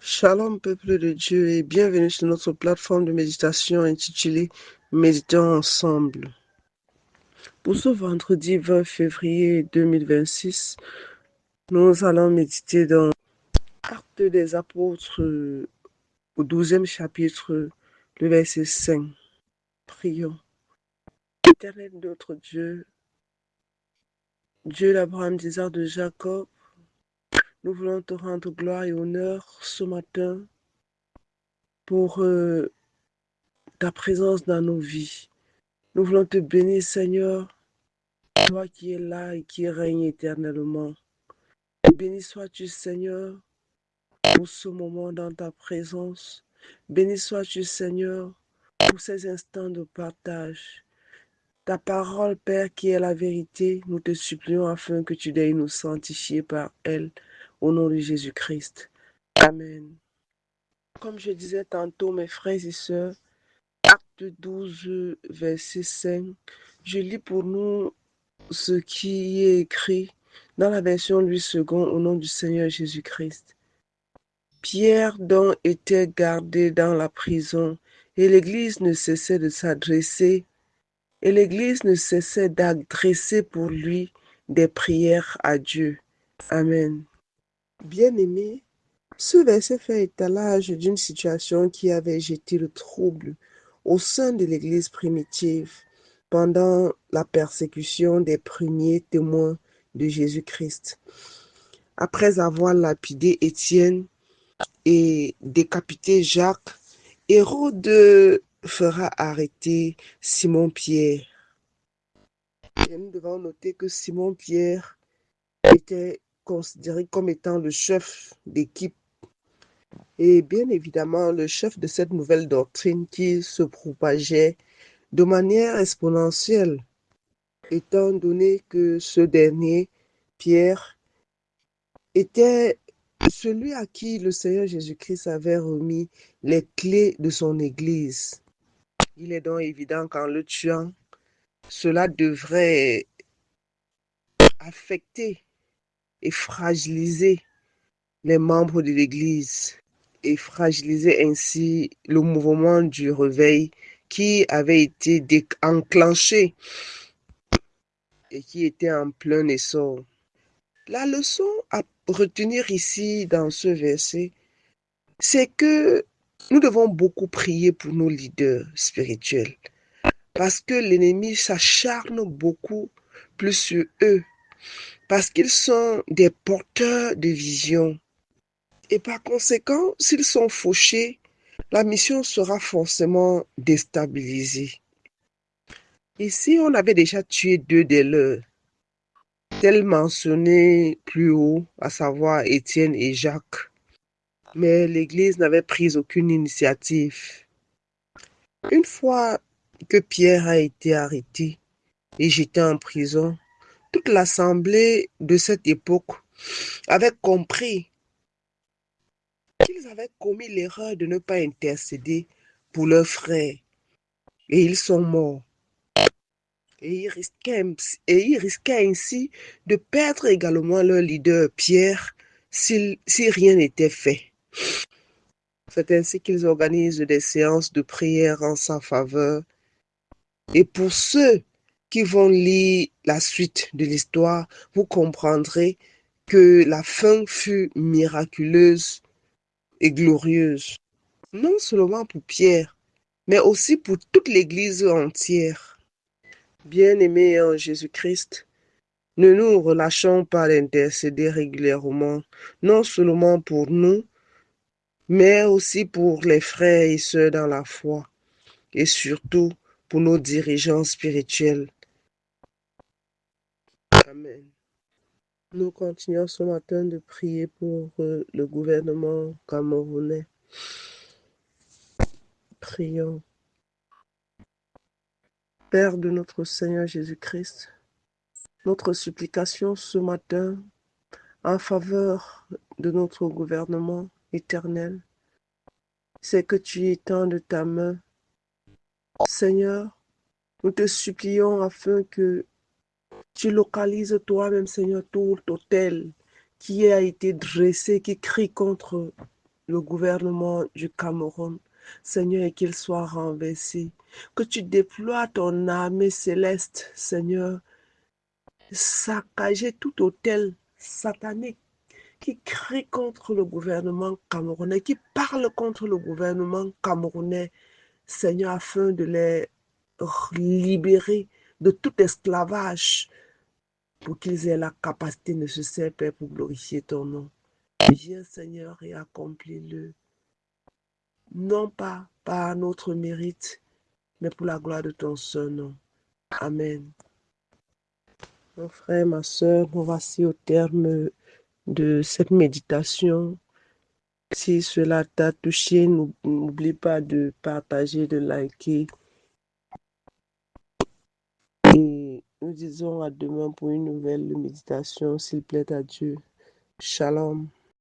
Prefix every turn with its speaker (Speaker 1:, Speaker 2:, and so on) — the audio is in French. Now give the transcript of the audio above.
Speaker 1: Shalom peuple de Dieu et bienvenue sur notre plateforme de méditation intitulée Méditons ensemble. Pour ce vendredi 20 février 2026, nous allons méditer dans Actes des Apôtres au 12e chapitre, le verset 5. Prions. Éternel notre Dieu, Dieu d'Abraham, d'Isaac, de Jacob, nous voulons te rendre gloire et honneur ce matin pour ta présence dans nos vies. Nous voulons te bénir, Seigneur, toi qui es là et qui règne éternellement. Béni sois-tu, Seigneur, pour ce moment dans ta présence. Béni sois-tu, Seigneur, pour ces instants de partage. Ta parole, Père, qui est la vérité, nous te supplions afin que tu daignes nous sanctifier par elle, au nom de Jésus-Christ. Amen. Comme je disais tantôt, mes frères et sœurs, Acte 12, verset 5, je lis pour nous ce qui est écrit dans la version Louis II au nom du Seigneur Jésus-Christ. Pierre donc était gardé dans la prison et l'Église ne cessait d'adresser pour lui des prières à Dieu. Amen. Bien-aimés, ce verset fait étalage d'une situation qui avait jeté le trouble au sein de l'Église primitive pendant la persécution des premiers témoins de Jésus-Christ. Après avoir lapidé Étienne et décapité Jacques, Hérode fera arrêter Simon-Pierre. Et nous devons noter que Simon-Pierre était considéré comme étant le chef d'équipe et bien évidemment le chef de cette nouvelle doctrine qui se propageait de manière exponentielle, étant donné que ce dernier, Pierre, était celui à qui le Seigneur Jésus-Christ avait remis les clés de son Église. Il est donc évident qu'en le tuant, cela devrait affecter et fragiliser les membres de l'Église et fragiliser ainsi le mouvement du réveil qui avait été enclenché et qui était en plein essor. La leçon à retenir ici dans ce verset, c'est que nous devons beaucoup prier pour nos leaders spirituels parce que l'ennemi s'acharne beaucoup plus sur eux parce qu'ils sont des porteurs de vision. Et par conséquent, s'ils sont fauchés, la mission sera forcément déstabilisée. Ici, on avait déjà tué deux des leurs, tels mentionnés plus haut, à savoir Étienne et Jacques. Mais l'Église n'avait pris aucune initiative. Une fois que Pierre a été arrêté et jeté en prison, toute l'assemblée de cette époque avait compris qu'ils avaient commis l'erreur de ne pas intercéder pour leurs frères et ils sont morts. Et ils risquaient ainsi de perdre également leur leader Pierre si rien n'était fait. C'est ainsi qu'ils organisent des séances de prière en sa faveur. Et pour ceux qui vont lire la suite de l'histoire, vous comprendrez que la fin fut miraculeuse et glorieuse. Non seulement pour Pierre, mais aussi pour toute l'Église entière. Bien-aimés en Jésus-Christ, ne nous relâchons pas d'intercéder régulièrement, non seulement pour nous, mais aussi pour les frères et sœurs dans la foi, et surtout pour nos dirigeants spirituels. Amen. Nous continuons ce matin de prier pour le gouvernement camerounais. Prions. Père de notre Seigneur Jésus-Christ, notre supplication ce matin en faveur de notre gouvernement éternel, c'est que tu étendes ta main. Seigneur, nous te supplions afin que tu localises toi-même, Seigneur, tout hôtel qui a été dressé, qui crie contre le gouvernement du Cameroun, Seigneur, et qu'il soit renversé. Que tu déploies ton armée céleste, Seigneur, saccager tout hôtel satanique qui crie contre le gouvernement camerounais, qui parle contre le gouvernement camerounais, Seigneur, afin de les libérer de tout esclavage, pour qu'ils aient la capacité nécessaire, Père, pour glorifier ton nom. Viens, Seigneur, et accomplis-le, non pas par notre mérite, mais pour la gloire de ton seul nom. Amen. Mon frère, ma soeur, nous voici au terme de cette méditation. Si cela t'a touché, n'oublie pas de partager, de liker. Et nous disons à demain pour une nouvelle méditation, s'il plaît à Dieu. Shalom.